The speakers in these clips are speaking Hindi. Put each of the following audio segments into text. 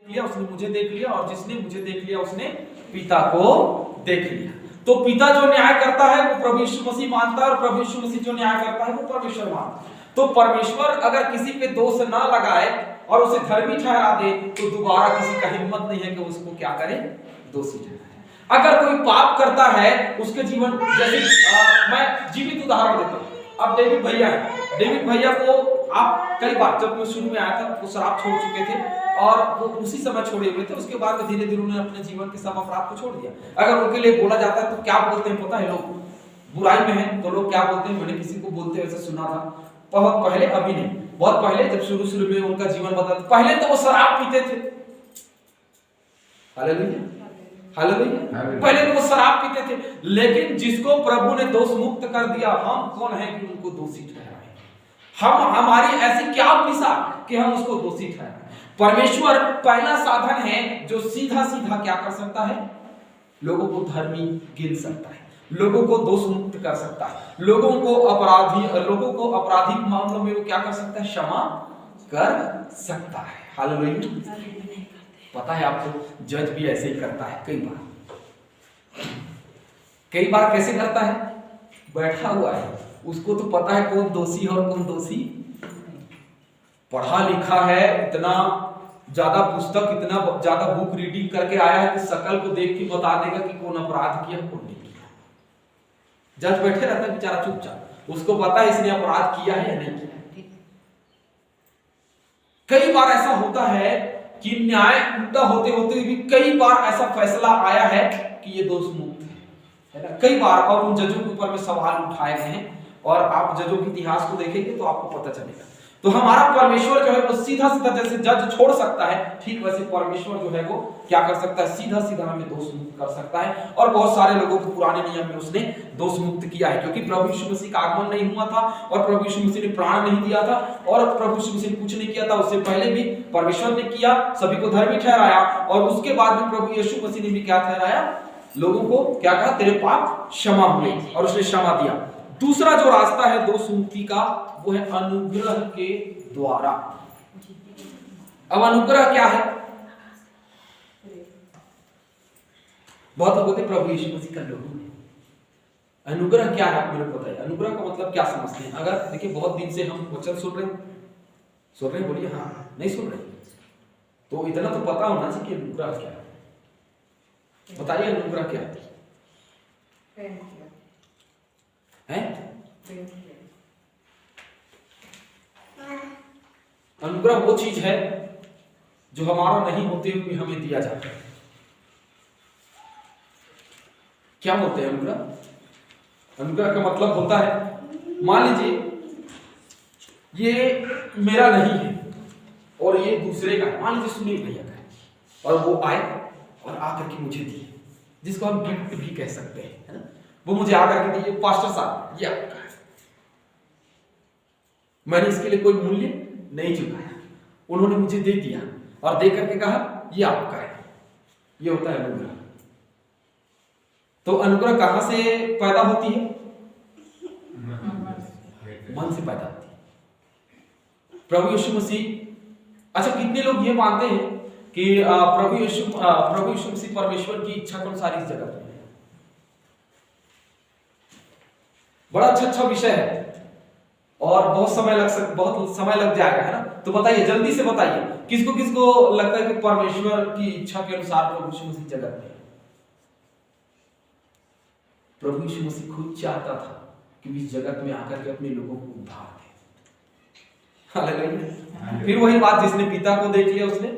लिया उसने मुझे देख लिया, और जिसने मुझे देख लिया उसने पिता को देख लिया। तो पिता जो न्याय करता है वो प्रभु यीशु मसीह मानता है, और प्रभु यीशु मसीह जो न्याय करता है वो परमेश्वर मानता है। तो परमेश्वर अगर किसी पे दोष ना लगाए और उसे धर्मी ठहरा दे तो दोबारा किसी का हिम्मत नहीं है कि उसको क्या करे, दोषी ठहराए। अगर कोई पाप करता है उसके जीवन, जैसे मैं जीवित उदाहरण देता हूँ। अब डेविड भैया है, डेविड भैया को आप कई बार, जब मैं शुरू में आया था वो शराब छोड़ चुके थे और वो उसी समय छोड़े हुए थे, उसके बाद धीरे धीरे उन्होंने अपने जीवन के सब अपराध को छोड़ दिया। अगर उनके लिए बोला जाता है तो क्या बोलते हैं पता है, लोग बुराई में है तो लोग क्या बोलते हैं, मैंने किसी को बोलते वैसे सुना था बहुत पहले, अभी नहीं, बहुत पहले जब शुरू में उनका जीवन बदला, पहले तो वो शराब पीते थे। Hallelujah, hallelujah. पहले तो वो शराब पीते थे, लेकिन जिसको प्रभु ने दोष मुक्त कर दिया, हम कौन है कि उनको दोषी ठहराएं? हम, हमारी ऐसी क्या दिशा कि हम उसको दोषी ठहराएं? परमेश्वर पहला साधन है जो सीधा सीधा क्या कर सकता है, लोगों को धर्मी गिन सकता है, लोगों को दोष मुक्त कर सकता है, लोगों को आपराधिक मामलों में वो क्या कर सकता है, क्षमा कर सकता है। हालेलुया। पता है आपको, जज भी ऐसे ही करता है कई बार कैसे करता है, बैठा हुआ है, उसको तो पता है कौन दोषी है और कौन दोषी, पढ़ा लिखा है, इतना ज्यादा पुस्तक, इतना ज्यादा बुक रीडिंग करके आया है कि शकल को देख के बता देगा कि कौन अपराध किया कौन नहीं किया। जज बैठे रहता है बेचारा चुपचाप, उसको पता है इसने अपराध किया है या नहीं किया। कई बार ऐसा होता है कि न्याय उल्टा होते होते भी कई बार ऐसा फैसला आया है कि ये दोष मुक्त है ना, कई बार, और उन जजों के ऊपर में सवाल उठाए गए हैं, और आप जजों के इतिहास को देखेंगे तो आपको पता चलेगा। तो हमारा परमेश्वर जो है वो सीधा सीधा, जैसे जज छोड़ सकता है, ठीक वैसे परमेश्वर जो है वो क्या कर सकता है, सीधा सीधा हमें दोष मुक्त कर सकता है। और बहुत सारे लोगों को पुराने नियम में उसने दोष मुक्त किया है, क्योंकि प्रभु यीशु मसीह का आगमन नहीं हुआ था और प्रभु यीशु मसीह ने प्राण नहीं दिया था और प्रभु यीशु मसीह ने कुछ नहीं किया था, उससे पहले भी परमेश्वर ने किया, सभी को धर्मी ठहराया, और उसके बाद में प्रभु यीशु मसीह ने भी क्या ठहराया, लोगों को क्या कहा, तेरे पाप क्षमा हुए, और उसने क्षमा दिया। दूसरा जो रास्ता है दोष मुक्ति का वो है अनुग्रह के द्वारा। अब अनुग्रह क्या है, बहुत लोग बोलते प्रभु यीशु मसीह का लोगों में, अनुग्रह क्या है आप मेरे को बताइए, अनुग्रह का मतलब क्या समझते हैं? अगर देखिए बहुत दिन से हम वचन सुन रहे हैं, बोलिए हाँ, नहीं सुन रहे, तो इतना तो पता होना चाहिए कि अनुग्रह क्या है। बताइए अनुग्रह क्या है? अनुग्रह वो चीज है जो हमारा नहीं होते हुए हमें दिया जाता है। क्या बोलते हैं अनुग्रह? अनुग्रह का मतलब होता है, मान लीजिए ये मेरा नहीं है और ये दूसरे का है, मान लीजिए सुनील भैया का है, और वो आए और आकर के मुझे दिए, जिसको हम गिफ्ट भी कह सकते हैं, है ना? वो मुझे आकर के दिए, पास्टर साहब ये आपका है, मैंने इसके लिए कोई मूल्य नहीं चुकाया, उन्होंने मुझे दे दिया और दे करके कहा ये आपका है। ये होता है अनुग्रह। तो अनुग्रह कहां से पैदा होती है? मन से पैदा होती है। प्रभु यीशु मसीह, अच्छा कितने लोग ये मानते हैं कि प्रभु यीशु मसीह परमेश्वर की इच्छा के अनुसार इस जगत में? बड़ा अच्छा विषय है और बहुत समय लग जाएगा, है ना? तो बताइए, जल्दी से बताइए, किसको किसको लगता है कि परमेश्वर की इच्छा के अनुसार प्रभु यीशु मसीह जगत में? प्रभु यीशु मसीह खुद चाहता था कि इस जगत में आकर के अपने लोगों को उद्धार दे। हालेलुया। फिर वही बात, जिसने पिता को देख लिया उसने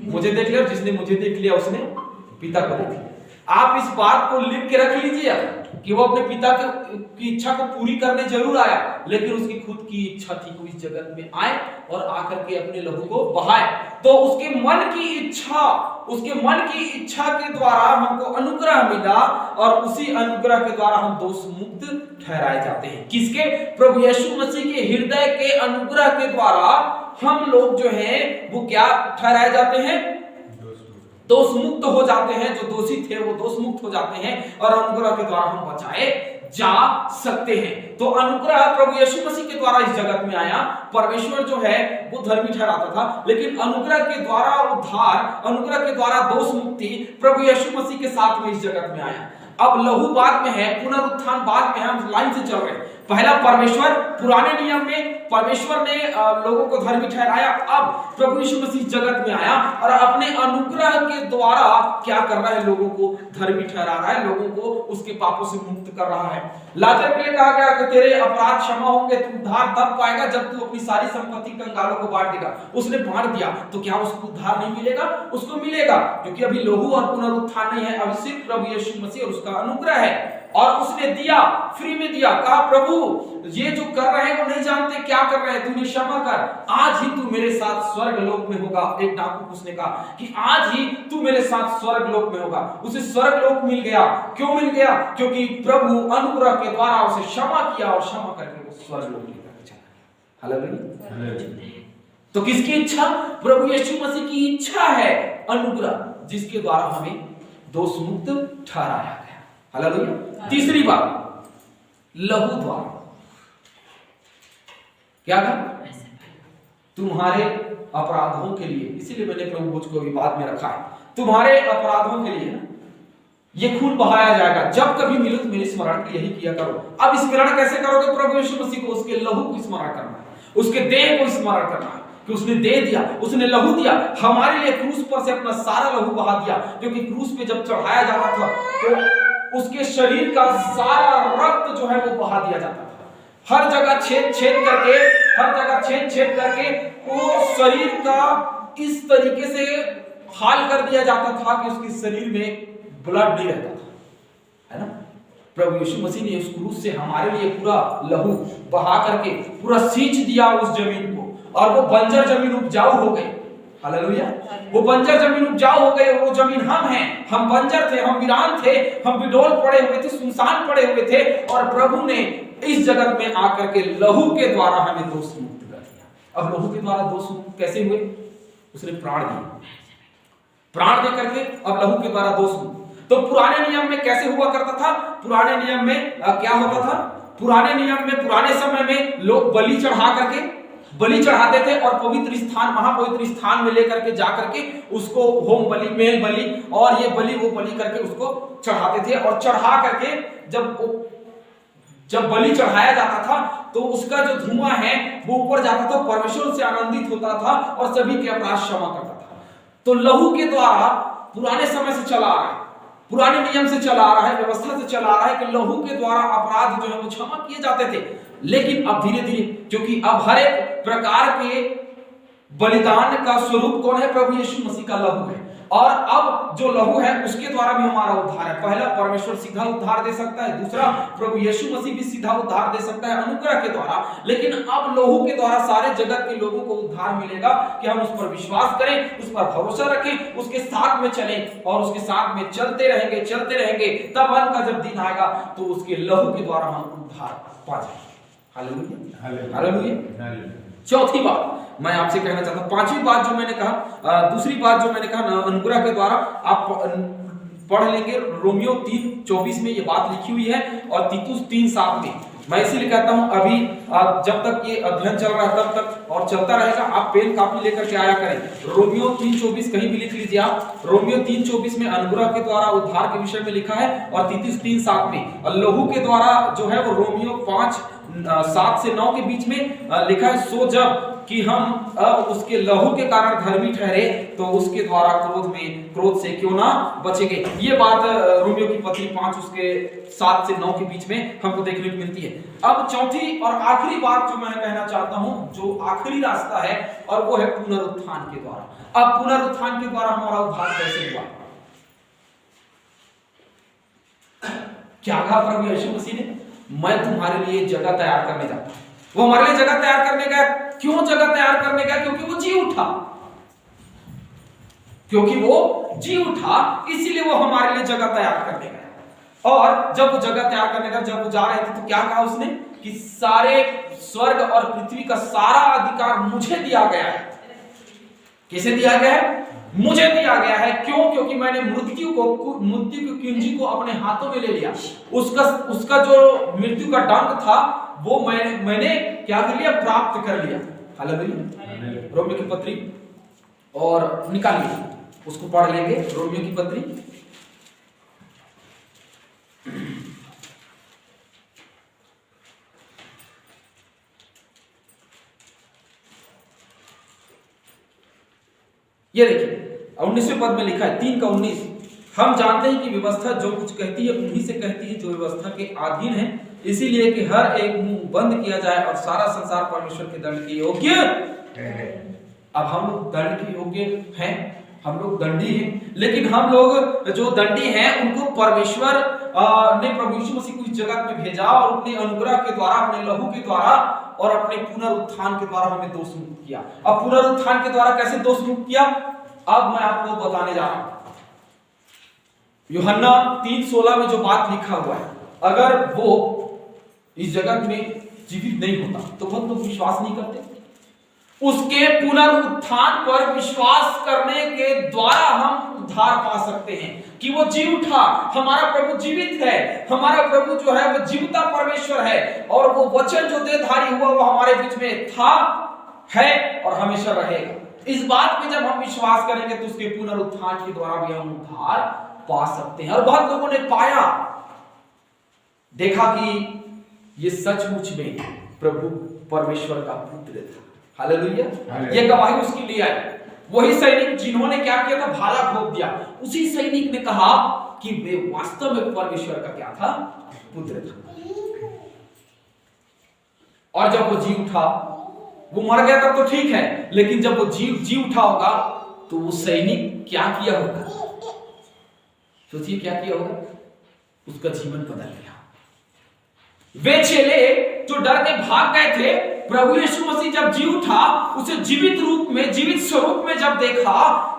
मुझे देख लिया, और जिसने मुझे देख लिया उसने पिता को देख लिया। आप इस बात को लिख के रख लीजिए कि वो अपने पिता की इच्छा को पूरी करने जरूर आया, लेकिन उसकी खुद की इच्छा थी कि इस जगत में आए और आकर के अपने लहू को बहाए। तो उसके मन की इच्छा के द्वारा हमको अनुग्रह मिला, और उसी अनुग्रह के द्वारा हम दोष मुक्त ठहराए जाते हैं। किसके? प्रभु यीशु मसीह के हृदय के अनुग्रह के द्वारा हम लोग जो हैं वो क्या ठहराए जाते हैं? दोष मुक्त हो जाते हैं। जो दोषी थे वो दोष मुक्त हो जाते हैं और अनुग्रह के द्वारा हम बचाए जा सकते हैं। तो अनुग्रह प्रभु यीशु मसीह के द्वारा इस जगत में आया। परमेश्वर जो है वो धर्मी ठहराता था, लेकिन अनुग्रह के द्वारा उद्धार, अनुग्रह के द्वारा दोष मुक्ति प्रभु यीशु मसीह के साथ में इस जगत में आया। अब लहू बाद में है, पुनरुत्थान बाद में है, हम लाइन से चल रहे हैं। पहला परमेश्वर, पुराने नियम में परमेश्वर ने लोगों को धर्मी ठहराया। अब प्रभु यीशु मसीह जगत में आया और अपने अनुग्रह के द्वारा क्या कर रहा है, लोगों को धर्मी ठहरा रहा है, लोगों को उसके पापों से मुक्त कर रहा है। लाजर के लिए कहा गया कि तेरे अपराध क्षमा होंगे, तू उद्धार तब पाएगा जब तू अपनी सारी संपत्ति कंगालों को बांट देगा। उसने बांट दिया तो क्या उसको उद्धार नहीं मिलेगा? उसको मिलेगा, क्योंकि अभी लहू और पुनरुत्थान नहीं है, अभी सिर्फ प्रभु यीशु मसीह और उसका अनुग्रह है। और उसने दिया, फ्री में दिया। कहा प्रभु ये जो कर रहे हैं वो नहीं जानते क्या कर रहे हैं, तूने क्षमा कर, आज ही तू मेरे साथ स्वर्ग लोक में होगा। एक डाकू उसने कहा कि आज ही तू मेरे साथ स्वर्ग लोक में होगा। उसे स्वर्ग लोक मिल गया। क्यों मिल गया? क्योंकि प्रभु अनुग्रह के द्वारा उसे क्षमा किया और क्षमा करके वो स्वर्ग लोक लेकर चला। हालेलुया। तो किसकी इच्छा? प्रभु यीशु मसीह की इच्छा है, अनुग्रह, जिसके द्वारा हमें दोष मुक्त ठहराया गया। हालेलुया। तीसरी बात, लहू द्वारा क्या कहा? तुम्हारे अपराधों के लिए, इसीलिए मैंने प्रभु भोज को भी बाद में रखा है, तुम्हारे अपराधों के लिए ये खून बहाया जाएगा। जब कभी मिलो तो मेरे स्मरण के यही किया करो। अब स्मरण कैसे करोगे? प्रभु यीशु मसीह को, उसके लहू को स्मरण करना है, उसके देह को स्मरण करना है कि उसने दे दिया, उसने लहू दिया हमारे लिए, क्रूस पर से अपना सारा लहू बहा दिया। क्योंकि क्रूस पे जब चढ़ाया जाता था तो उसके शरीर का सारा रक्त जो है वो बहा दिया जाता था। हर जगह छेद छेद करके, हर जगह छेद छेद करके वो शरीर का इस तरीके से हाल कर दिया जाता था कि उसके शरीर में ब्लड नहीं रहता था, है ना। प्रभु यीशु मसीह ने उस क्रूस से हमारे लिए पूरा लहू बहा करके पूरा सींच दिया उस जमीन को, और वो बंजर जमीन उपजाऊ हो गई। हालेलुया। वो बंजर जमीन उपजाऊ हो गई। वो जमीन हम हैं, हम बंजर थे, हम वीरान थे, हम बिडोल पड़े हुए थे, सुनसान पड़े हुए थे, और प्रभु ने इस जगत में आकर के लहू के द्वारा हमें दोष मुक्त कर दिया। अब लहू के द्वारा दोष मुक्त कैसे हुए? उसने प्राण दिए, प्राण दे करके अब लहू के द्वारा दोष मुक्त। तो पुराने नियम में कैसे हुआ करता था? पुराने नियम में क्या होता था? पुराने नियम में, पुराने समय में लोग बलि चढ़ा करके, बलि चढ़ाते थे और पवित्र स्थान, महापवित्र स्थान में लेकर के जाकर के उसको होम बलि, मेल बलि और ये बलि वो बलि करके उसको चढ़ाते थे। और चढ़ा करके जब बलि चढ़ाया जाता था तो उसका जो धुआं है वो ऊपर जाता था, परमेश्वर से आनंदित होता था और सभी के अपराध क्षमा करता था। तो लहू के द्वारा पुराने समय से चला आ रहा है, पुराने नियम से चला आ रहा है, व्यवस्था से चला आ रहा है कि लहू के द्वारा अपराध जो है वो क्षमा किए जाते थे। लेकिन अब धीरे धीरे, क्योंकि अब हर एक प्रकार के बलिदान का स्वरूप कौन है? प्रभु यीशु मसीह का लहू है। और अब जो लहू है उसके द्वारा भी हमारा उद्धार है। पहला, परमेश्वर सीधा उद्धार दे सकता है। दूसरा, प्रभु यीशु मसीह भी सीधा उद्धार दे सकता है अनुग्रह के द्वारा। लेकिन अब लहू के द्वारा सारे जगत के लोगों को उद्धार मिलेगा कि हम उस पर विश्वास करें, उस पर भरोसा रखें, उसके साथ में चलें और उसके साथ में चलते रहेंगे। तब अंत का जब दिन आएगा तो उसके लहू के द्वारा हम उद्धार पा जाएंगे। Hallelujah, hallelujah. चौथी बात मैं आपसे कहना चाहता हूं, पांचवी बात जो मैंने कहा, दूसरी बात जो मैंने कहा अनुग्रह के द्वारा, आप पढ़ लेंगे रोमियो 3:24 में ये बात लिखी हुई है और तीतुस 3:7 में। मैं इसीलिए कहता हूं अभी जब तक ये अध्ययन चल रहा है तब तक और चलता रहेगा, आप पेन कापी लेकर के आया करें। रोमियो 3:24 कहीं भी लिख लीजिए आप। रोमियो 3:24 में अनुग्रह के द्वारा उद्धार के विषय में लिखा है और तीतुस 3:7 में, और लहू के द्वारा जो है वो रोमियो 5:7 से 9 के बीच में लिखा है। सो जब कि हम अब उसके लहू के कारण धर्मी ठहरे तो उसके द्वारा क्रोध से क्यों ना बचेंगे। ये बात रोमियो की पत्री 5 उसके 7 से 9 के बीच में हमको देखने को मिलती है। अब चौथी और आखिरी बात जो मैं कहना चाहता हूं, जो आखिरी रास्ता है, और वो है पुनरुत्थान के द्वारा। अब पुनरुत्थान के द्वारा हमारा उद्धार कैसे हुआ? क्या कहा प्रभु यीशु मसीह ने? मैं तुम्हारे लिए जगह तैयार करने जाता हूं। वो हमारे लिए जगह तैयार करने गया। क्यों जगह तैयार करने गया? क्योंकि वो जी उठा, क्योंकि वो जी उठा, इसीलिए वो हमारे लिए जगह तैयार करने गया। और जब वो जगह तैयार करने गया, जब वो जा रहे थे तो क्या कहा उसने कि सारे स्वर्ग और पृथ्वी का सारा अधिकार मुझे दिया गया है। किसे दिया गया है? मुझे दिया गया है। है। क्यों? क्योंकि मैंने मृत्यु की कुंजी को अपने हाथों में ले लिया। उसका जो मृत्यु का डंक था वो मैंने क्या कर लिया? प्राप्त कर लिया। हालेलुया। रोमियो की पत्री और निकालिए, उसको पढ़ लेंगे। रोमियो की पत्री ये देखिए 19वें पद में लिखा है 3:19, हम जानते हैं कि व्यवस्था जो कुछ कहती है उन्हीं से कहती है जो व्यवस्था के अधीन है, इसीलिए कि हर एक मुंह बंद किया जाए और सारा संसार परमेश्वर के दंड के योग्य है। अब हम लोग दंड के योग्य हैं, हम लोग दंडी हैं, लेकिन हम लोग जो दंडी हैं उनको परमेश्वर ने प्रभु यीशु मसीह को इस जगत में भेजा और अपने अनुग्रह के द्वारा, अपने लहू के द्वारा और अपने पुनरुत्थान के द्वारा हमें दोष मुक्त किया। अब पुनरुत्थान के द्वारा कैसे दोष मुक्त किया, अब मैं आपको बताने जा रहा हूं। यूहन्ना 3:16 में जो बात लिखा हुआ है, अगर वो इस जगत में जीवित नहीं होता तो बहुत लोग विश्वास नहीं करते। उसके पुनरुत्थान पर विश्वास करने के द्वारा हम उद्धार पा सकते हैं कि वो जी उठा, हमारा प्रभु जीवित है, हमारा प्रभु जो है वो जीवता परमेश्वर है और वो वचन जो देहधारी हुआ वो हमारे बीच में था, है और हमेशा रहेगा। इस बात पे जब हम विश्वास करेंगे तो उसके पुनरुत्थान के द्वारा भी हम उद्धार पा सकते हैं। और बहुत लोगों ने पाया, देखा कि ये सचमुच में प्रभु परमेश्वर का पुत्र था। हालेलुया। ये गवाही उसकी ले आई। वही सैनिक जिन्होंने क्या किया था, भाला घोंप दिया, उसी सैनिक ने कहा कि वे वास्तव में परमेश्वर का क्या था, पुत्र था। और जब वो जी उठा, वो मर गया तब तो ठीक है, लेकिन जब वो जी उठा होगा तो वो सैनिक क्या किया होगा, सोचिए क्या किया होगा, उसका जीवन बदल गया। वे चेले जो डर के भाग गए थे, प्रभु यीशु मसीह जब जी उठा, उसे जीवित रूप में, जीवित स्वरूप में जब देखा,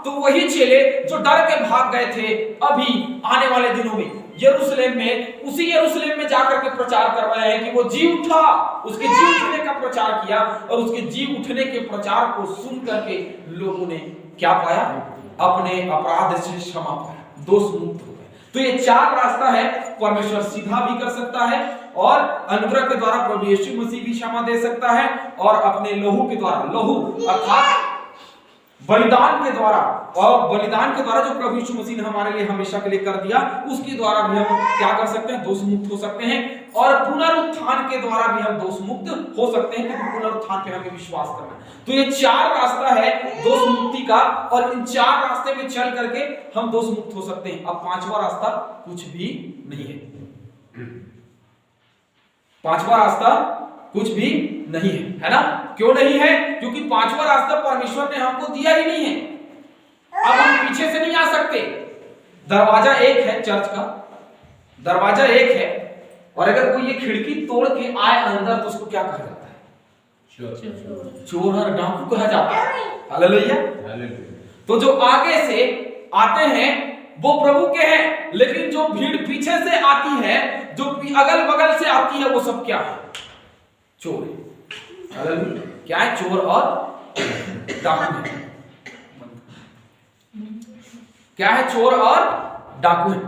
तो वही चेले जो डर के भाग गए थे, अभी आने वाले दिनों में यरूशलेम में, उसी यरूशलेम में जाकर के प्रचार कर रहे हैं कि वो जी उठा। उसके जी उठने का प्रचार किया और उसके जी उठने के प्रचार को सुन करके लोगों ने क्या पाया, अपने अपराध से क्षमा पाया, दोष मुक्त हो गए। तो ये 4 रास्ता है। परमेश्वर सीधा भी कर सकता है और अनुग्रह के द्वारा प्रभु यीशु मसीह भी क्षमा दे सकता है, और अपने लहू के द्वारा, लहू अर्थात बलिदान के द्वारा, और बलिदान के द्वारा जो प्रभु यीशु मसीह ने हमारे लिए हमेशा के लिए कर दिया, उसके द्वारा भी हम क्या कर सकते हैं, दोष मुक्त हो सकते हैं। और पुनरुत्थान के द्वारा भी हम दोष मुक्त हो सकते हैं, क्योंकि पुनरुत्थान पे हमें विश्वास करना है। तो ये 4 रास्ता है दोष मुक्ति का, और इन 4 रास्ते में चल करके हम दोष मुक्त हो सकते हैं। अब 5वां रास्ता कुछ भी नहीं है। 5वां रास्ता कुछ भी नहीं है ना? क्यों नहीं है? क्योंकि 5वां रास्ता परमेश्वर ने हमको दिया ही नहीं है। अब हम पीछे से नहीं आ सकते। दरवाजा एक है, चर्च का दरवाजा एक है, और अगर कोई ये खिड़की तोड़ के आए अंदर तो उसको क्या कहा जाता है? चोर और डाकू कहा जाता है। हालेलुया। तो जो आगे से आते हैं वो प्रभु के हैं, लेकिन जो भीड़ पीछे से आती है, जो अगल बगल से आती है, वो सब क्या है? चोर है। क्या है? चोर और डाकू है। क्या है? चोर और डाकू है।